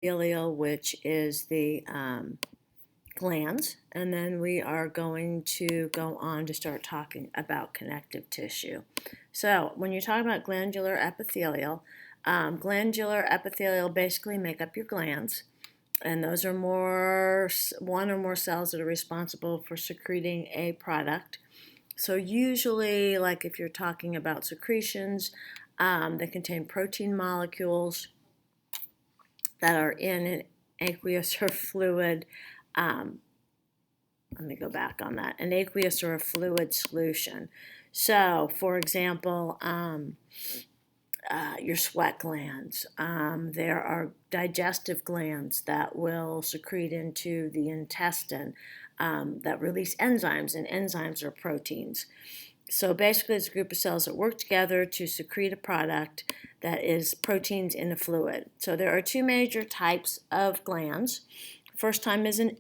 epithelial, which is the glands, and then we are going to go on to start talking about connective tissue. So when you're talking about glandular epithelial basically make up your glands, and those are one or more cells that are responsible for secreting a product. So usually, like if you're talking about secretions, they contain protein molecules that are in an aqueous or fluid. Let me go back on that. An aqueous or a fluid solution. So, for example, your sweat glands. There are digestive glands that will secrete into the intestine that release enzymes, and enzymes are proteins. So basically, it's a group of cells that work together to secrete a product that is proteins in a fluid. So there are two major types of glands. First type is an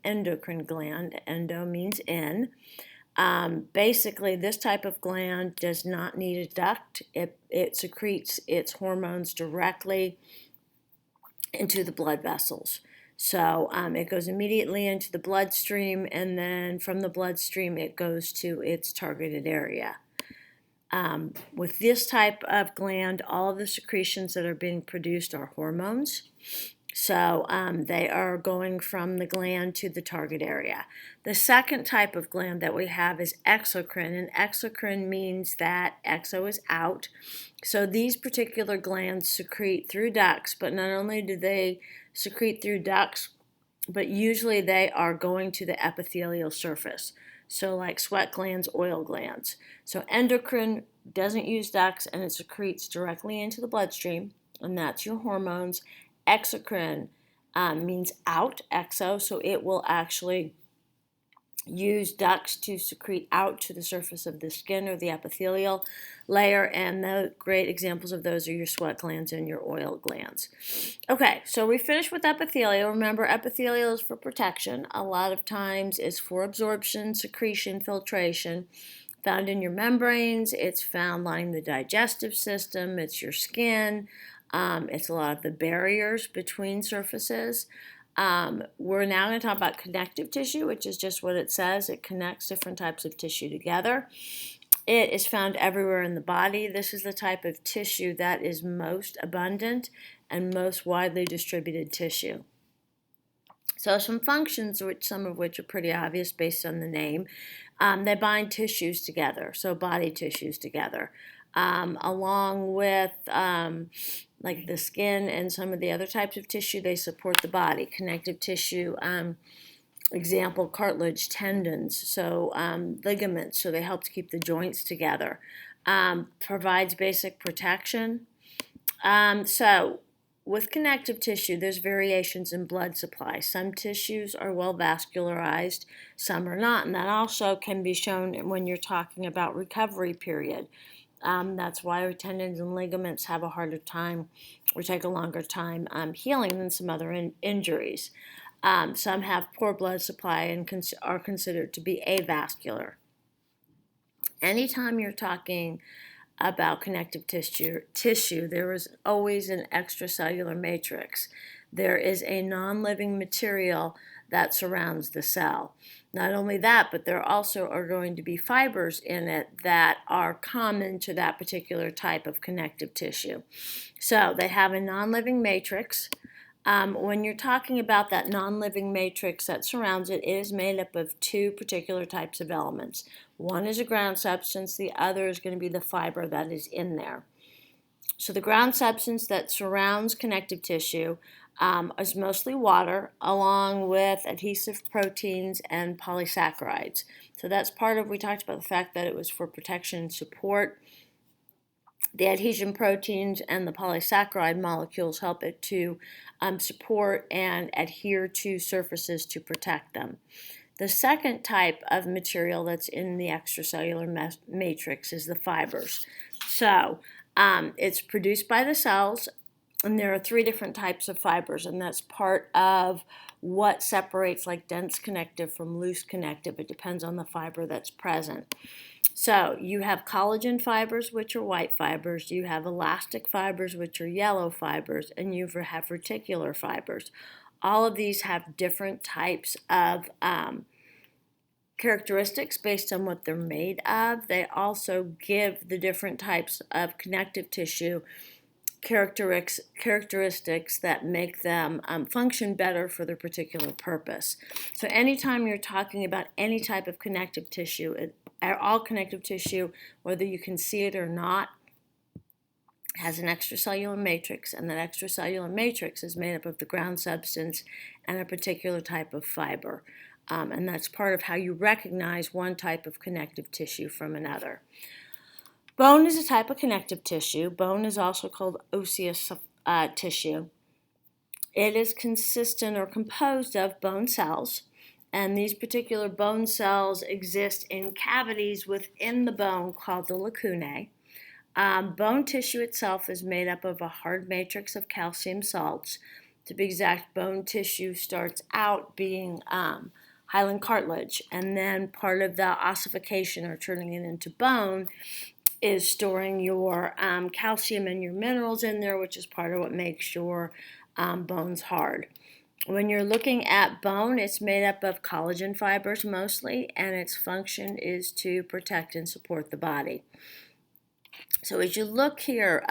endocrine gland. Endo means in. Basically, this type of gland does not need a duct. It secretes its hormones directly into the blood vessels. So it goes immediately into the bloodstream, and then from the bloodstream it goes to its targeted area. With this type of gland, all of the secretions that are being produced are hormones. So they are going from the gland to the target area. The second type of gland that we have is exocrine, and exocrine means that exo is out. So these particular glands secrete through ducts, but not only do they secrete through ducts, but usually they are going to the epithelial surface. So like sweat glands, oil glands. So endocrine doesn't use ducts, and it secretes directly into the bloodstream, and that's your hormones. Exocrine means out, exo, so it will actually use ducts to secrete out to the surface of the skin or the epithelial layer, and the great examples of those are your sweat glands and your oil glands. Okay, so we finished with epithelial. Remember, epithelial is for protection. A lot of times it's for absorption, secretion, filtration. Found in your membranes, it's found lining the digestive system, it's your skin. It's a lot of the barriers between surfaces. We're now going to talk about connective tissue, which is just what it says. It connects different types of tissue together. It is found everywhere in the body. This is the type of tissue that is most abundant and most widely distributed tissue. So some functions, some of which are pretty obvious based on the name. They bind tissues together, so body tissues together. Along with like the skin and some of the other types of tissue, they support the body. Connective tissue, example, cartilage, tendons, so ligaments, so they help to keep the joints together. Provides basic protection. So with connective tissue, there's variations in blood supply. Some tissues are well vascularized, some are not, and that also can be shown when you're talking about recovery period. That's why tendons and ligaments have a harder time or take a longer time healing than some other injuries. Some have poor blood supply and are considered to be avascular. Anytime you're talking about connective tissue, there is always an extracellular matrix. There is a non-living material that surrounds the cell. Not only that, but there also are going to be fibers in it that are common to that particular type of connective tissue. So they have a non-living matrix. When you're talking about that non-living matrix that surrounds it, it is made up of two particular types of elements. One is a ground substance, the other is going to be the fiber that is in there. So the ground substance that surrounds connective tissue is mostly water, along with adhesive proteins and polysaccharides. So that's part of, we talked about the fact that it was for protection and support. The adhesion proteins and the polysaccharide molecules help it to support and adhere to surfaces to protect them. The second type of material that's in the extracellular matrix is the fibers. So it's produced by the cells, and there are three different types of fibers, and that's part of what separates like dense connective from loose connective. It depends on the fiber that's present. So you have collagen fibers, which are white fibers. You have elastic fibers, which are yellow fibers. And you have reticular fibers. All of these have different types of characteristics based on what they're made of. They also give the different types of connective tissue characteristics that make them function better for their particular purpose. So anytime you're talking about any type of connective tissue, all connective tissue, whether you can see it or not, has an extracellular matrix, and that extracellular matrix is made up of the ground substance and a particular type of fiber. And that's part of how you recognize one type of connective tissue from another. Bone is a type of connective tissue. Bone is also called osseous tissue. It is consistent or composed of bone cells, and these particular bone cells exist in cavities within the bone called the lacunae. Bone tissue itself is made up of a hard matrix of calcium salts. To be exact, bone tissue starts out being hyaline cartilage, and then part of the ossification, or turning it into bone, is storing your calcium and your minerals in there, which is part of what makes your bones hard. When you're looking at bone, it's made up of collagen fibers mostly, and its function is to protect and support the body. So as you look here,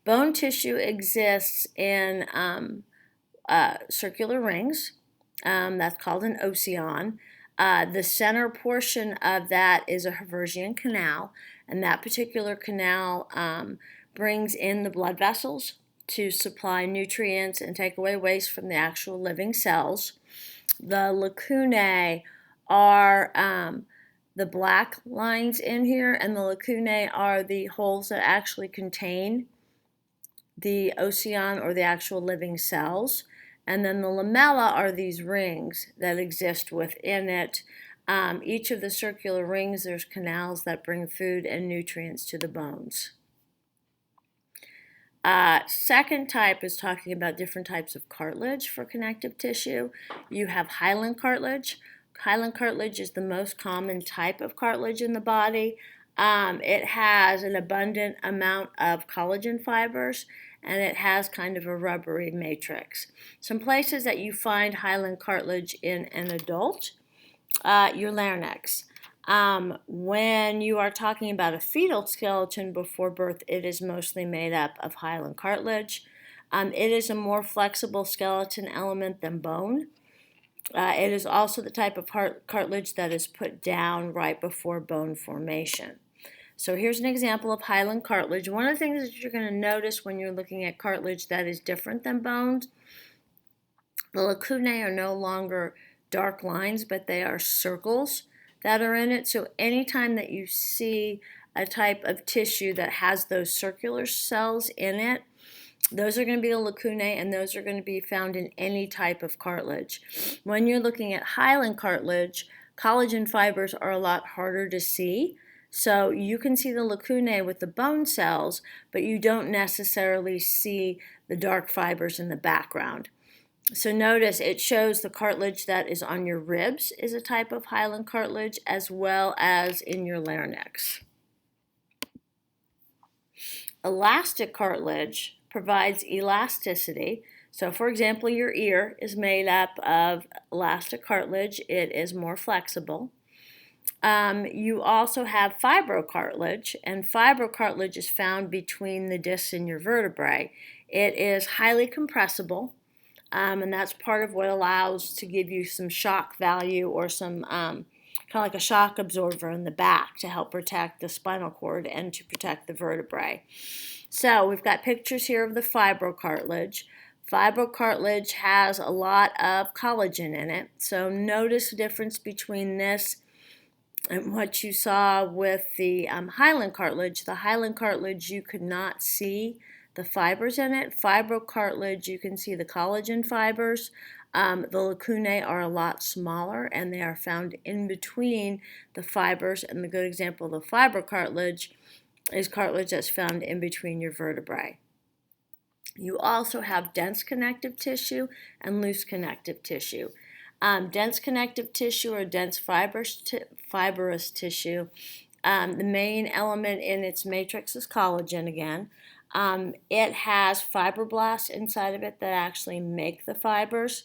bone tissue exists in circular rings. That's called an osteon. The center portion of that is a Haversian canal, and that particular canal brings in the blood vessels to supply nutrients and take away waste from the actual living cells. The lacunae are the black lines in here, and the lacunae are the holes that actually contain the osteon, or the actual living cells. And then the lamella are these rings that exist within it. Each of the circular rings, there's canals that bring food and nutrients to the bones. Second type is talking about different types of cartilage for connective tissue. You have hyaline cartilage. Hyaline cartilage is the most common type of cartilage in the body. It has an abundant amount of collagen fibers, and it has kind of a rubbery matrix. Some places that you find hyaline cartilage in an adult, your larynx. When you are talking about a fetal skeleton before birth, it is mostly made up of hyaline cartilage. It is a more flexible skeleton element than bone. It is also the type of cartilage that is put down right before bone formation. So here's an example of hyaline cartilage. One of the things that you're going to notice when you're looking at cartilage that is different than bones, the lacunae are no longer dark lines, but they are circles that are in it. So anytime that you see a type of tissue that has those circular cells in it, those are going to be the lacunae, and those are going to be found in any type of cartilage. When you're looking at hyaline cartilage, collagen fibers are a lot harder to see. So you can see the lacunae with the bone cells, but you don't necessarily see the dark fibers in the background. So notice it shows the cartilage that is on your ribs is a type of hyaline cartilage, as well as in your larynx. Elastic cartilage provides elasticity. So for example, your ear is made up of elastic cartilage. It is more flexible. You also have fibrocartilage, and fibrocartilage is found between the discs in your vertebrae. It is highly compressible, and that's part of what allows to give you some shock value, or some kind of like a shock absorber in the back to help protect the spinal cord and to protect the vertebrae. So we've got pictures here of the fibrocartilage. Fibrocartilage has a lot of collagen in it, so notice the difference between this and what you saw with the hyaline cartilage. The hyaline cartilage, you could not see the fibers in it. Fibrocartilage, you can see the collagen fibers. The lacunae are a lot smaller, and they are found in between the fibers. And the good example of the fibrocartilage is cartilage that's found in between your vertebrae. You also have dense connective tissue and loose connective tissue. Dense connective tissue, or dense fibrous tissue, The main element in its matrix is collagen again. It has fibroblasts inside of it that actually make the fibers.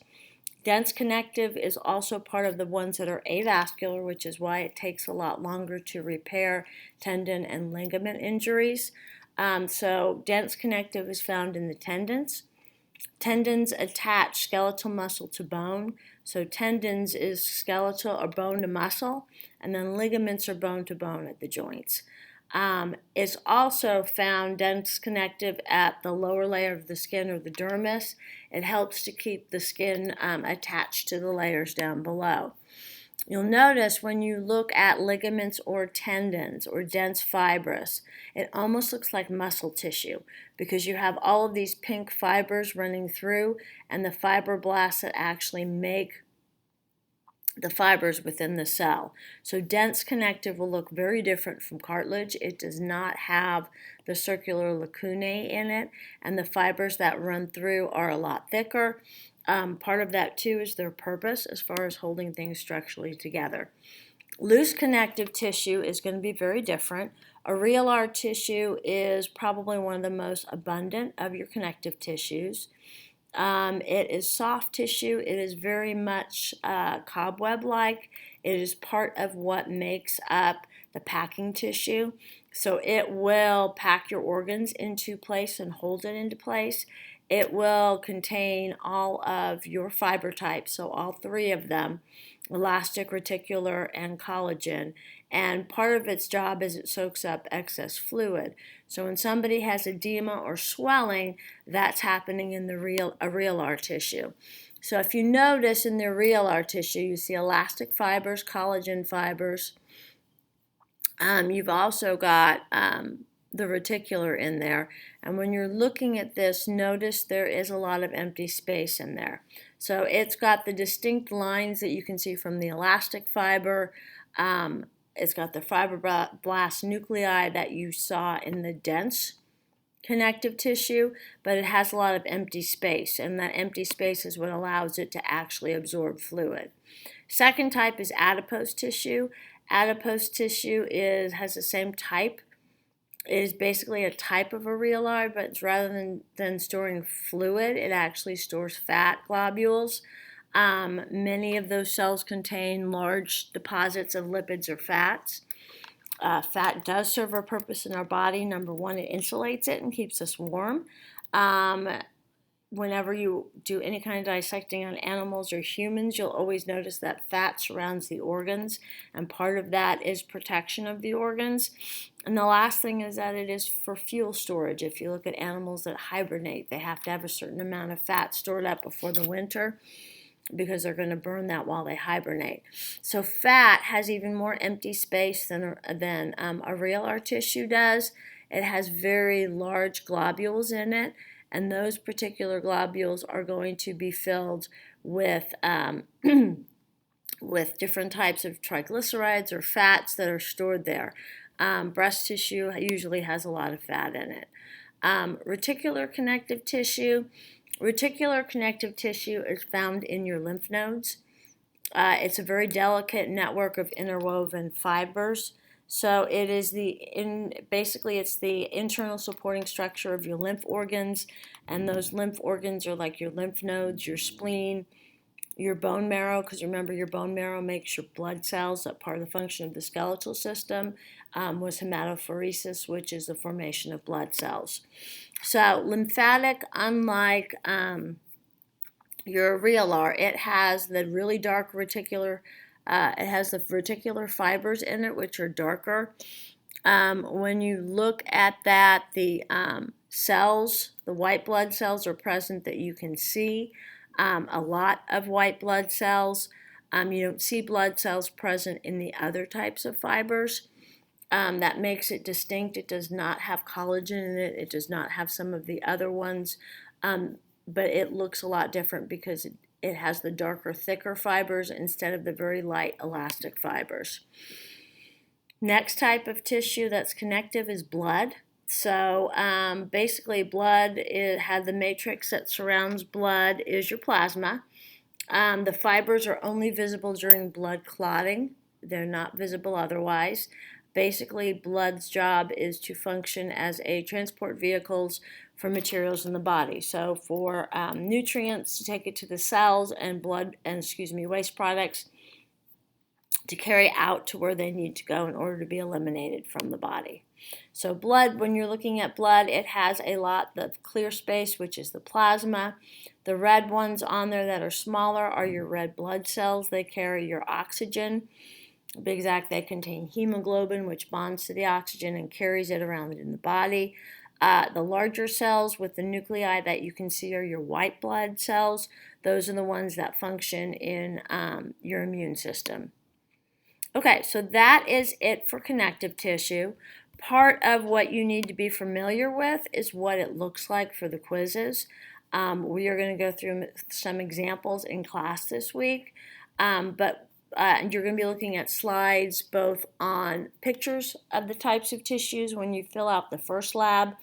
Dense connective is also part of the ones that are avascular, which is why it takes a lot longer to repair tendon and ligament injuries. So dense connective is found in the tendons. Tendons attach skeletal muscle to bone. So tendons is skeletal or bone to muscle, and then ligaments are bone to bone at the joints. It's also found dense connective at the lower layer of the skin or the dermis. It helps to keep the skin attached to the layers down below. You'll notice when you look at ligaments or tendons or dense fibrous, it almost looks like muscle tissue because you have all of these pink fibers running through and the fibroblasts that actually make the fibers within the cell. So dense connective will look very different from cartilage. It does not have the circular lacunae in it, and the fibers that run through are a lot thicker. Part of that too is their purpose as far as holding things structurally together. Loose connective tissue is going to be very different. Areolar tissue is probably one of the most abundant of your connective tissues. It is soft tissue. It is very much cobweb-like. It is part of what makes up the packing tissue. So it will pack your organs into place and hold it into place. It will contain all of your fiber types, so all three of them, elastic, reticular, and collagen. And part of its job is it soaks up excess fluid. So when somebody has edema or swelling, that's happening in the areolar tissue. So if you notice in the areolar tissue, you see elastic fibers, collagen fibers. You've also got the reticular in there. And when you're looking at this, notice there is a lot of empty space in there. So it's got the distinct lines that you can see from the elastic fiber. It's got the fibroblast nuclei that you saw in the dense connective tissue, but it has a lot of empty space, and that empty space is what allows it to actually absorb fluid. Second type is adipose tissue. Adipose tissue has the same type. It is basically a type of areolar, but it's rather than storing fluid, it actually stores fat globules. Many of those cells contain large deposits of lipids or fats. Fat does serve a purpose in our body. Number one, it insulates it and keeps us warm. Whenever you do any kind of dissecting on animals or humans, you'll always notice that fat surrounds the organs, and part of that is protection of the organs. And the last thing is that it is for fuel storage. If you look at animals that hibernate, they have to have a certain amount of fat stored up before the winter because they're going to burn that while they hibernate. So fat has even more empty space than areolar tissue does. It has very large globules in it, and those particular globules are going to be filled with with different types of triglycerides or fats that are stored there. Breast tissue usually has a lot of fat in it. Reticular connective tissue. Reticular connective tissue is found in your lymph nodes. It's a very delicate network of interwoven fibers. So it is basically it's the internal supporting structure of your lymph organs, and those lymph organs are like your lymph nodes, your spleen, your bone marrow, because remember your bone marrow makes your blood cells. That part of the function of the skeletal system was hematophoresis, which is the formation of blood cells. So lymphatic, unlike your areolar, it has the really dark reticular. It has the reticular fibers in it, which are darker. When you look at that, the cells, the white blood cells are present that you can see. A lot of white blood cells. You don't see blood cells present in the other types of fibers. That makes it distinct. It does not have collagen in it. It does not have some of the other ones, but it looks a lot different because it has the darker, thicker fibers instead of the very light elastic fibers. Next type of tissue that's connective is blood. So basically blood, the matrix that surrounds blood is your plasma. The fibers are only visible during blood clotting. They're not visible otherwise. Basically, blood's job is to function as a transport vehicles for materials in the body. So for nutrients to take it to the cells, and waste products to carry out to where they need to go in order to be eliminated from the body. So blood, when you're looking at blood, it has a lot of clear space, which is the plasma. The red ones on there that are smaller are your red blood cells. They carry your oxygen. To be exact, they contain hemoglobin, which bonds to the oxygen and carries it around in the body. The larger cells with the nuclei that you can see are your white blood cells. Those are the ones that function in your immune system. Okay, so that is it for connective tissue. Part of what you need to be familiar with is what it looks like for the quizzes. We are going to go through some examples in class this week, but you're going to be looking at slides both on pictures of the types of tissues when you fill out the first lab.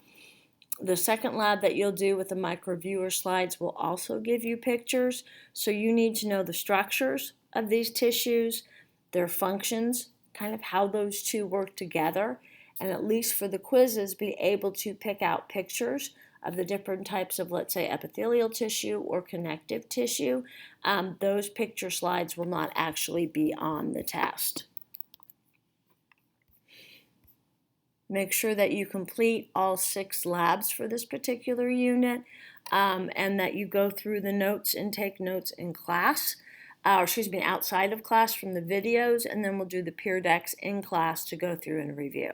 The second lab that you'll do with the microviewer slides will also give you pictures, so you need to know the structures of these tissues, their functions, kind of how those two work together, and at least for the quizzes, be able to pick out pictures of the different types of, let's say, epithelial tissue or connective tissue. Those picture slides will not actually be on the test. Make sure that you complete all 6 labs for this particular unit, and that you go through the notes and take notes in class. Outside of class from the videos, and then we'll do the peer decks in class to go through and review.